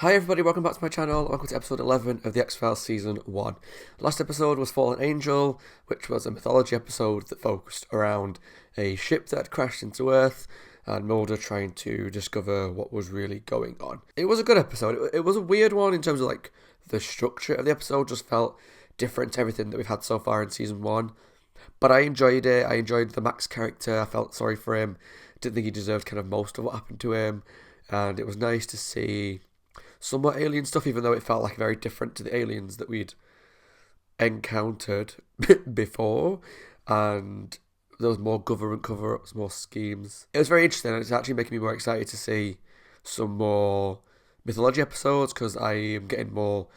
Hi everybody, welcome back to my channel. Welcome to episode 11 of the X-Files Season 1. Last episode was Fallen Angel, which was a mythology episode that focused around a ship that had crashed into Earth and Mulder trying to discover what was really going on. It was a good episode. It was a weird one in terms of like the structure of the episode just felt different to everything that we've had so far in Season 1. But I enjoyed it. I enjoyed the Max character. I felt sorry for him. Didn't think he deserved kind of most of what happened to him. And it was nice to see somewhat alien stuff, even though it felt like very different to the aliens that we'd encountered before. And there was more government cover-ups, more schemes. It was very interesting, and it's actually making me more excited to see some more mythology episodes, because I am getting more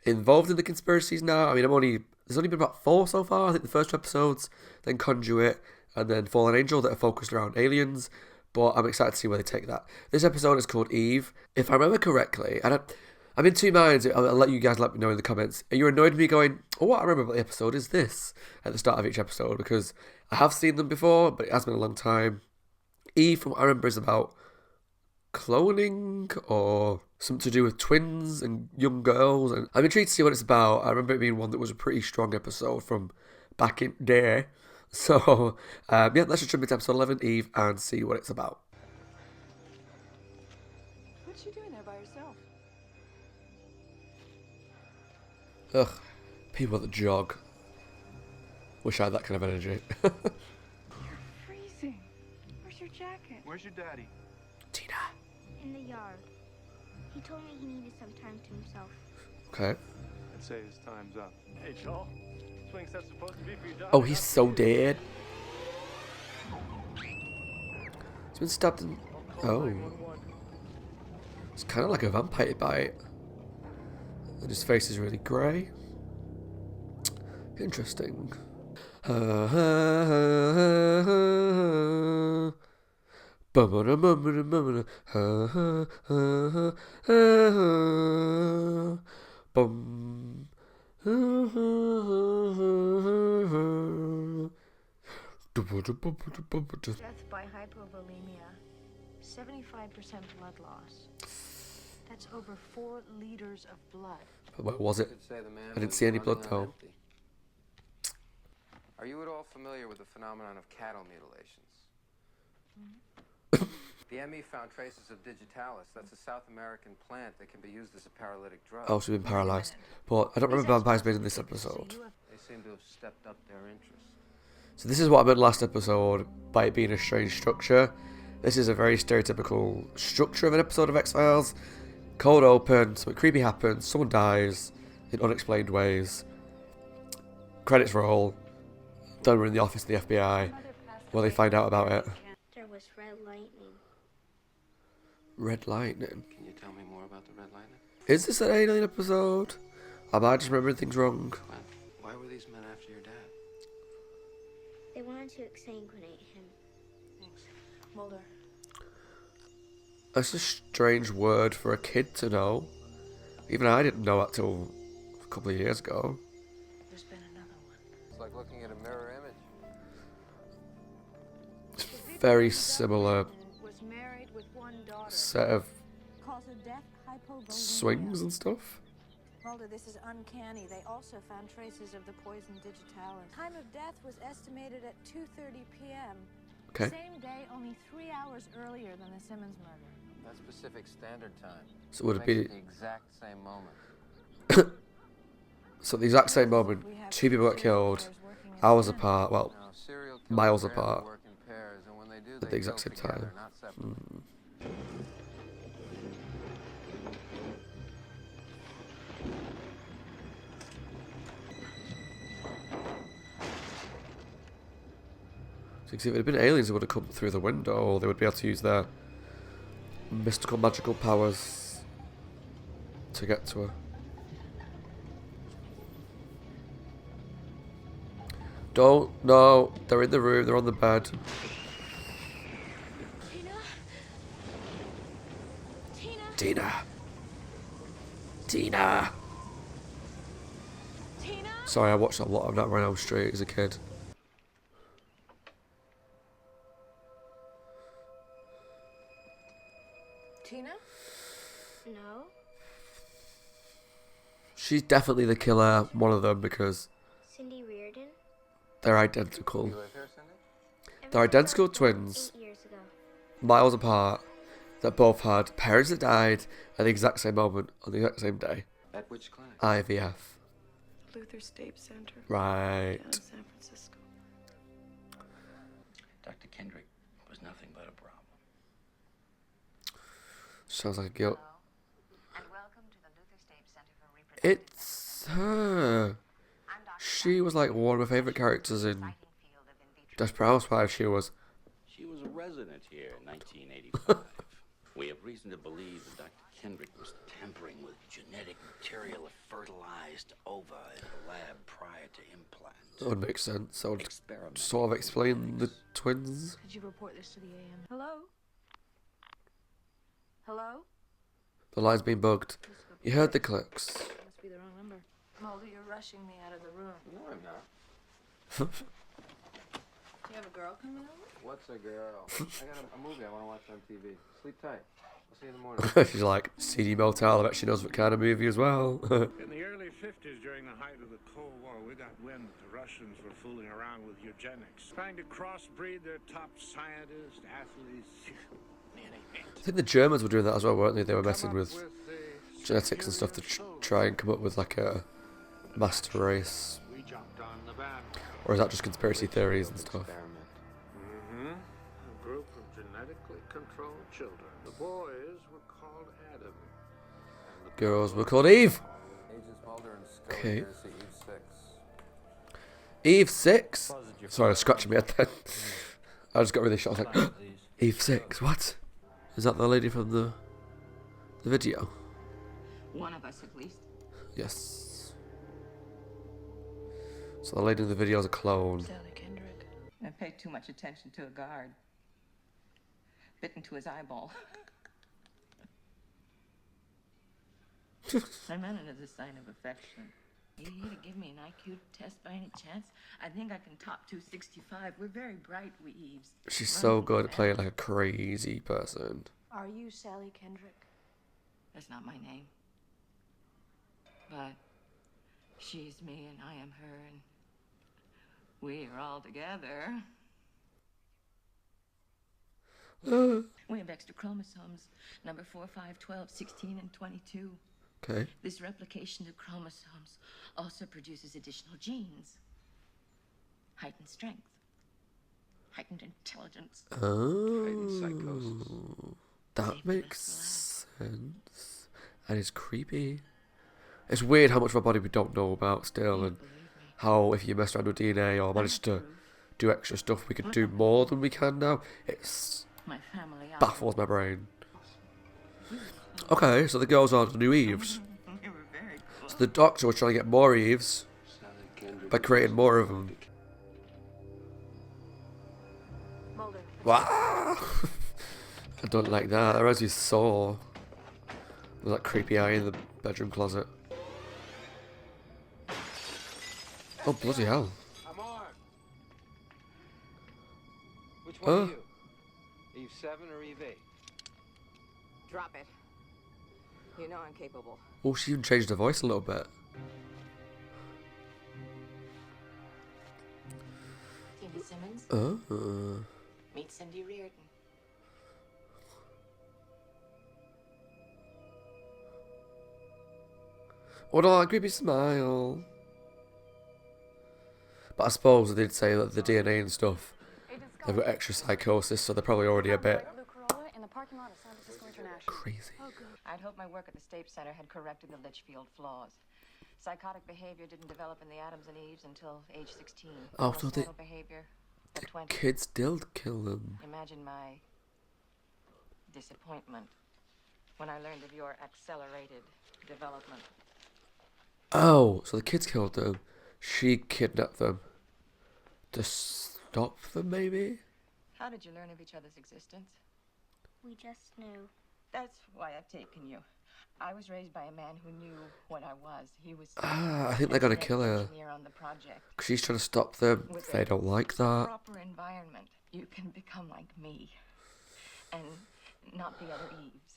involved in the conspiracies now. I mean, there's only been about 4 so far. I think the first 2 episodes, then Conduit, and then Fallen Angel that are focused around aliens. But I'm excited to see where they take that. This episode is called Eve. If I remember correctly, I'm in two minds. I'll let you guys let me know in the comments. Are you annoyed with me going, oh, what I remember about the episode is this at the start of each episode? Because I have seen them before, but it has been a long time. Eve, from what I remember, is about cloning or something to do with twins and young girls. And I'm intrigued to see what it's about. I remember it being one that was a pretty strong episode from back in there. So, yeah, let's just jump into episode 11, Eve, and see what it's about. What you doing there by yourself? Ugh, people that jog. Wish I had that kind of energy. You're freezing. Where's your jacket? Where's your daddy? Tina. In the yard. He told me he needed some time to himself. Okay. I'd say his time's up. Hey, Joel. Swing set's supposed to be for your dog. Oh, he's so dead. He's been stabbed in... Oh. It's kind of like a vampire bite. And his face is really grey. Interesting. Bum. Death by hypovolemia. 75% blood loss. That's over 4 liters of blood. Where was it? I didn't see any blood though. Are you at all familiar with the phenomenon of cattle mutilations? The ME found traces of digitalis. That's a South American plant that can be used as a paralytic drug. Oh, she's been paralysed. But I don't remember vampires being in this episode. They seem to have stepped up their interest. So this is what I meant last episode by it being a strange structure. This is a very stereotypical structure of an episode of X-Files. Cold open, something creepy happens, someone dies in unexplained ways. Credits roll. Then we're in the office of the FBI where they find out about it. There was red lightning. Red lightning. Can you tell me more about the red lightning? Is this an alien episode? Am I just remembering things wrong? Why were these men after your dad? They wanted to exsanguinate him. Thanks. Mulder. That's a strange word for a kid to know. Even I didn't know that till a couple of years ago. There's been another one. It's like looking at a mirror image. It's very similar Was married with one daughter. set of Cause of death, hypovolemia. swings and stuff. Mulder, this is uncanny. They also found traces of the poison digitalis. Time of death was estimated at 2:30 p.m. Okay. Same day, only 3 hours earlier than the Simmons murder. That's Pacific Standard Time. So would it Makes be the exact same moment? so at the exact same moment, 2 people got killed, hours apart, well, No, serial killers miles rarely apart, work in pairs, and when they do, at they the exact kill same together, time. not separately. So if it had been aliens, they would have come through the window, or they would be able to use their mystical, magical powers to get to her. Don't, no, they're in the room, they're on the bed. Tina. Sorry, I watched a lot of Nightmare on Elm Street as a kid. Tina? No. She's definitely the killer, one of them, because Cindy Reardon? they're identical. You live here, Cindy? They're Ever since I identical was born twins, 8 years ago. miles apart, that both had parents that died at the exact same moment on the exact same day. At which clinic? IVF. Luther State Center. Right. Down in San Francisco. Dr. Kendrick was nothing but a problem. Sounds like a guilt. And welcome to the Luther State Center for Reproductive It's her. She was like one of my favourite characters in Desperate Housewives. She was. She was a resident here in 1985. We have reason to believe that Dr. Kendrick was tampering with genetic material of fertilized ova in a lab prior to implant. That would make sense. That would Experiment. sort of explain the twins. Could you report this to the AM? Hello? Hello? The line's been bugged. You heard the clicks. Must be the wrong number. Mulder, you're rushing me out of the room. No, I'm not. Do you have a girl coming over? What's a girl? I got a movie I want to watch on TV. Sleep tight. I'll see you in the morning. She's like, CD Motel, I bet she knows what kind of movie as well. In the early 50s, during the height of the Cold War, we got wind that the Russians were fooling around with eugenics, trying to crossbreed their top scientists, athletes. I think the Germans were doing that as well, weren't they? They were messing with genetics and stuff to try and come up with like a master race. We jumped on the bandwagon. Or is that just conspiracy theories and stuff? Mm-hmm. A group of genetically controlled children. The boys were called Adam. And the Girls were called Eve. Agents Mulder and Scully Okay. here to see Eve 6. Eve 6? Sorry, I was scratching my head then. I just got really shocked. I was like, Eve 6, what? Is that the lady from the video? One of us, at least. Yes. So the lady in the video is a clone. Sally Kendrick. I paid too much attention to a guard. Bit into his eyeball. I meant it as a sign of affection. You here to give me an IQ test by any chance? I think I can top 265. We're very bright, we Eves. She's so good at playing like a crazy person. Are you Sally Kendrick? That's not my name. But she's me and I am her, and we are all together. We have extra chromosomes, number 4, 5, 12, 16, and 22. Okay. This replication of chromosomes also produces additional genes. Heightened strength. Heightened intelligence. Heightened psychosis. Oh, that makes sense. And it's creepy. It's weird how much of our body we don't know about still, and how if you mess around with DNA or manage to do extra stuff, we could do more than we can now. It's My family baffles my brain. Okay, so the girls are the new Eves. We were very close. So the Doctor was trying to get more Eves Sally Kendrick. by creating more of them. Mulder. Wow! I don't like that. That reminds me of Saw. With that creepy eye in the bedroom closet. Oh, bloody hell. I'm armed. Which one are you? Eve 7 or Eve 8? Drop it. You know I'm capable. Oh, she even changed her voice a little bit. Tina Simmons, Oh. meet Cindy Reardon. What a creepy smile. But I suppose they did say that the DNA and stuff, they've got extra psychosis, so they're probably already a bit In the parking lot of San Francisco International. crazy. I'd hoped my work at the State Center had corrected the Litchfield flaws. Psychotic behavior didn't develop in the Adams and Eves until age 16. Oh, so Suicidal behavior at 20. Kids still kill them. Imagine my disappointment when I learned of your accelerated development. Oh, so the kids killed them. She kidnapped them. To stop them, maybe? How did you learn of each other's existence? We just knew. That's why I've taken you. I was raised by a man who knew what I was. He was Ah, I think they're gonna kill her. engineer on the project. 'Cause she's trying to stop them. With They a don't like that. proper environment, you can become like me. And not the other Eves.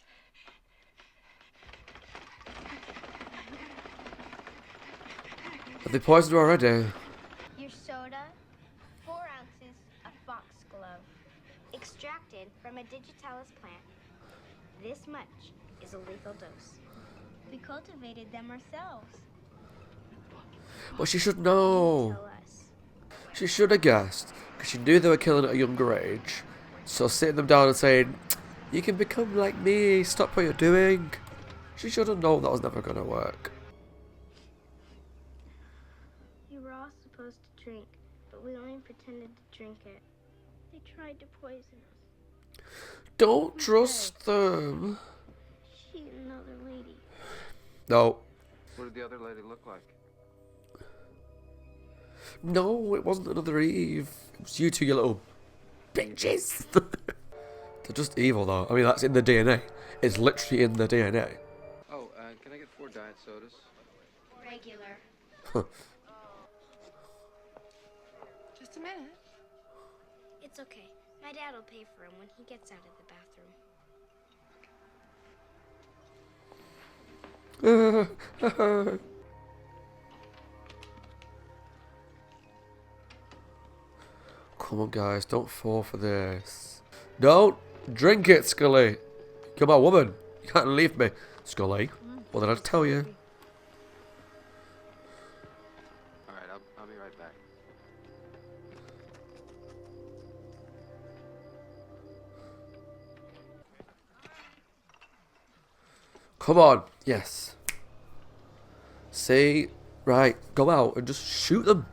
Have they poisoned her already? Your soda, 4 ounces of foxglove, extracted from a digitalis plant. This much is a lethal dose. We cultivated them ourselves. But she should You know. tell us. She should have guessed, because she knew they were killing at a younger age. So sitting them down and saying, you can become like me, stop what you're doing. She should have known that was never going to work. We were all supposed to drink, but we only pretended to drink it. They tried to poison us. Don't trust them. She and another lady. No. What did the other lady look like? No, it wasn't another Eve. It was you two, you little bitches. They're just evil, though. I mean, that's in the DNA. It's literally in the DNA. Oh, can I get 4 diet sodas? Regular. Just a minute. It's okay. My dad will pay for him when he gets out of the bathroom. Come on, guys, don't fall for this. Don't drink it, Scully. You're my woman. You can't leave me, Scully. What did I tell you? Alright, I'll be right back. Come on. Yes. See? Right, go out and just shoot them.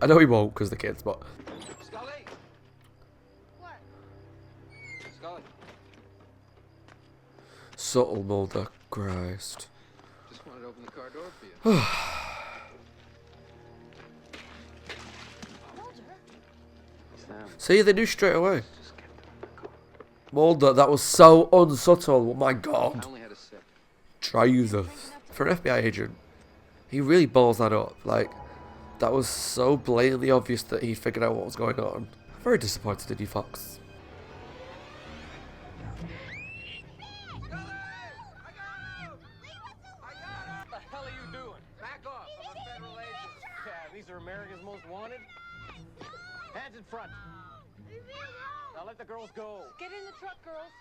I know he won't because the kids, but... Scully! What? Scully! Subtle Mulder. Christ. Just wanted to open the car door for you. Sam, See, they knew straight away. Mulder, that was so unsubtle. Oh my I god. only had a sip. Jesus. For an FBI agent, he really balls that up. Like, that was so blatantly obvious that he figured out what was going on. I'm very disappointed in you, Fox. What the hell are you doing? Back off. I'm a federal agent. Yeah, these are America's most wanted. Hands in front. Now let the girls go. Get in the truck, girls.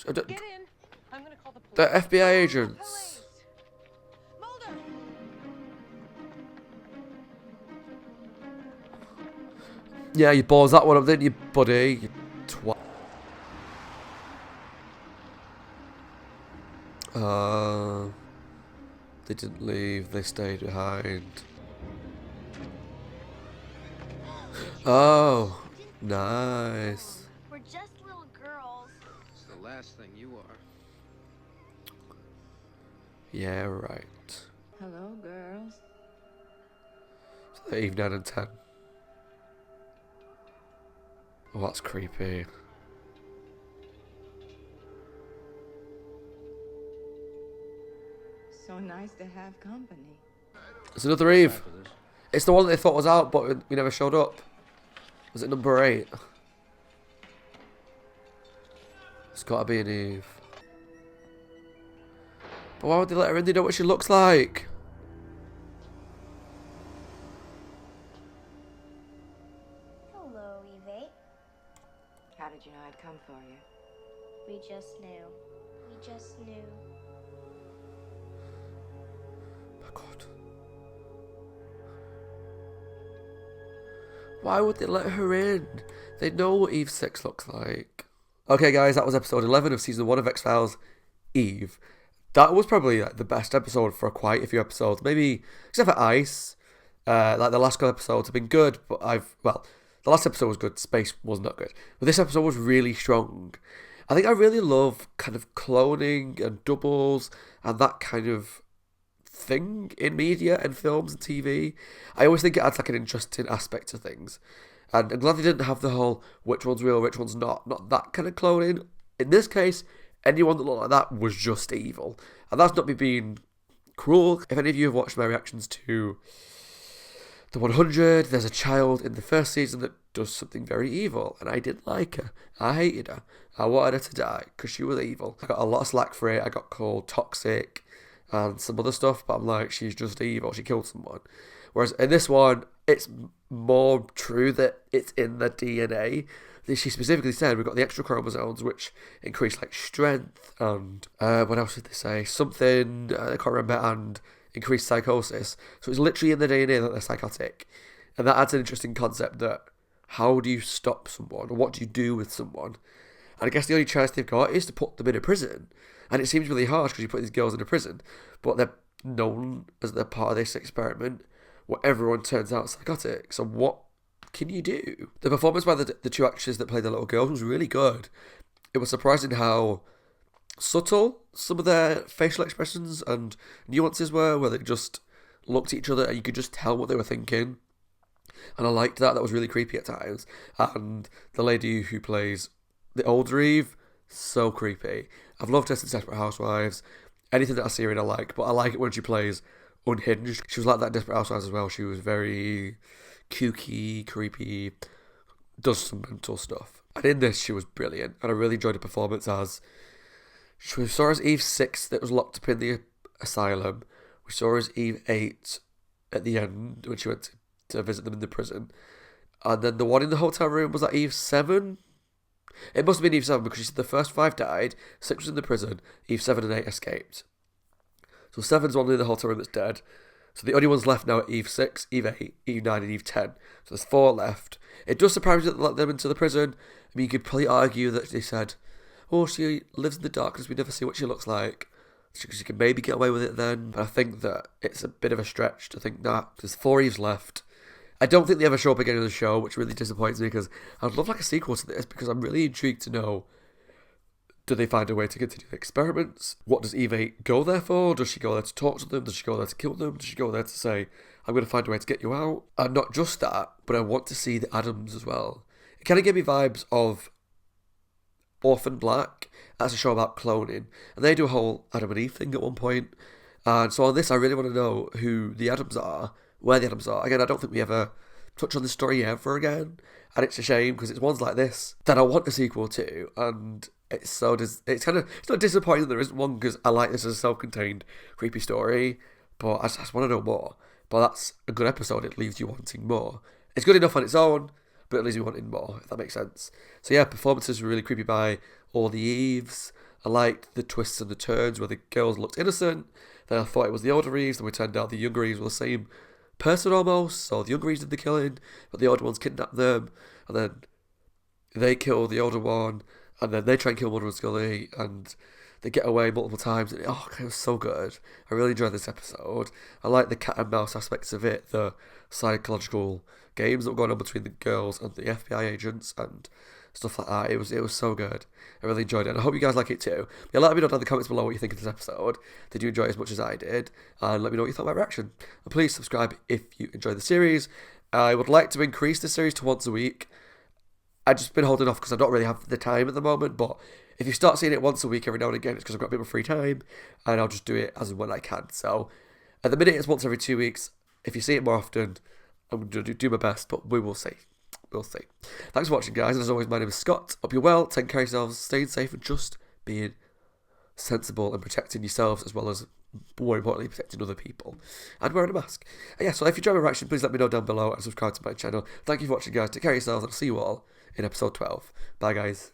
Get in. I'm gonna call the police. They're FBI agents. Mulder! Yeah, you balls that one up, didn't you, buddy? You twat. They didn't leave, they stayed behind. Oh, nice. We're just little girls. It's the last thing you are. Yeah, right. Hello, girls. So they're Eve 9 and 10. Oh, that's creepy. So nice to have company. It's another Eve. It's the one that they thought was out, but we never showed up. Was it number 8? It's gotta be an Eve. But why would they let her in? They know what she looks like. Hello, Eve. How did you know I'd come for you? We just knew. We just knew. My God. Why would they let her in? They know what Eve 6 looks like. Okay, guys, that was episode 11 of season 1 of X-Files, Eve. That was probably like the best episode for quite a few episodes. Maybe, except for Ice. Like the last couple episodes have been good, but the last episode was good, Space was not good. But this episode was really strong. I think I really love kind of cloning and doubles and that kind of thing in media and films and TV. I always think it adds like an interesting aspect to things. And I'm glad they didn't have the whole which one's real, which one's not. Not that kind of cloning. In this case, anyone that looked like that was just evil. And that's not me being cruel. If any of you have watched my reactions to The 100, there's a child in the first season that does something very evil. And I didn't like her. I hated her. I wanted her to die because she was evil. I got a lot of slack for it. I got called toxic. and some other stuff, but I'm like, she's just evil, she killed someone. Whereas in this one, it's more true that it's in the DNA. She specifically said we've got the extra chromosomes, which increase like strength and what else did they say? Something I can't remember, and increased psychosis. So it's literally in the DNA that they're psychotic, and that adds an interesting concept that how do you stop someone, or what do you do with someone? And I guess the only chance they've got is to put them in a prison, and it seems really harsh because you put these girls in a prison, but they're known as they're part of this experiment where everyone turns out psychotic. So what can you do? The performance by the two actors that played the little girls was really good. It was surprising how subtle some of their facial expressions and nuances were, where they just looked at each other and you could just tell what they were thinking. And I liked that. That was really creepy at times. And the lady who plays the older Eve, so creepy. I've loved her since Desperate Housewives. Anything that I see her in I like, but I like it when she plays unhinged. She was like that in Desperate Housewives as well. She was very kooky, creepy, does some mental stuff. And in this, she was brilliant. And I really enjoyed her performance as... We saw her as Eve 6 that was locked up in the asylum. We saw her as Eve 8 at the end when she went to visit them in the prison. And then the one in the hotel room, was that Eve 7? It must have been Eve 7 because she said the first 5 died, 6 was in the prison, Eve 7 and 8 escaped. So 7's one in the hotel room that's dead. So the only ones left now are Eve 6, Eve 8, Eve 9 and Eve 10. So there's 4 left. It does surprise me that they let them into the prison. I mean, you could probably argue that they said, oh, she lives in the darkness, we never see what she looks like. She can maybe get away with it then. But I think that it's a bit of a stretch to think that. There's 4 Eves left. I don't think they ever show up again in the show, which really disappoints me because I'd love like a sequel to this because I'm really intrigued to know, do they find a way to continue the experiments? What does Eve 8 go there for? Does she go there to talk to them? Does she go there to kill them? Does she go there to say, I'm going to find a way to get you out? And not just that, but I want to see the Addams as well. It kind of gave me vibes of Orphan Black. That's a show about cloning. And they do a whole Adam and Eve thing at one point. And so on this, I really want to know who the Addams are, where the Addams are. Again, I don't think we ever touch on this story ever again. And it's a shame because it's ones like this that I want a sequel to. And it's not disappointing that there isn't one because I like this as a self-contained creepy story. But I just want to know more. But that's a good episode. It leaves you wanting more. It's good enough on its own, but it leaves you wanting more, if that makes sense. So yeah, performances were really creepy by all the Eves. I liked the twists and the turns where the girls looked innocent. Then I thought it was the older Eves. Then we turned out the younger Eves were the same person almost. So the younger Eves did the killing, but the older ones kidnapped them. And then they kill the older one. And then they try and kill Mulder and Scully. And they get away multiple times. And it was so good. I really enjoyed this episode. I like the cat and mouse aspects of it. The psychological games that were going on between the girls and the FBI agents and stuff like that. It was so good. I really enjoyed it, and I hope you guys like it too. Yeah, let me know down in the comments below what you think of this episode. Did you enjoy it as much as I did? And let me know what you thought of my reaction. And please subscribe if you enjoyed the series. I would like to increase the series to once a week. I've just been holding off because I don't really have the time at the moment, but if you start seeing it once a week every now and again, it's because I've got a bit of free time, and I'll just do it as and when I can. So at the minute it's once every 2 weeks. If you see it more often, I'm going to do my best, but we will see. We'll see. Thanks for watching, guys. And as always, my name is Scott. Hope you're well, taking care of yourselves, staying safe, and just being sensible and protecting yourselves as well as, more importantly, protecting other people. And wearing a mask. And yeah, so if you enjoyed my reaction, please let me know down below and subscribe to my channel. Thank you for watching, guys. Take care of yourselves, and I'll see you all in episode 12. Bye, guys.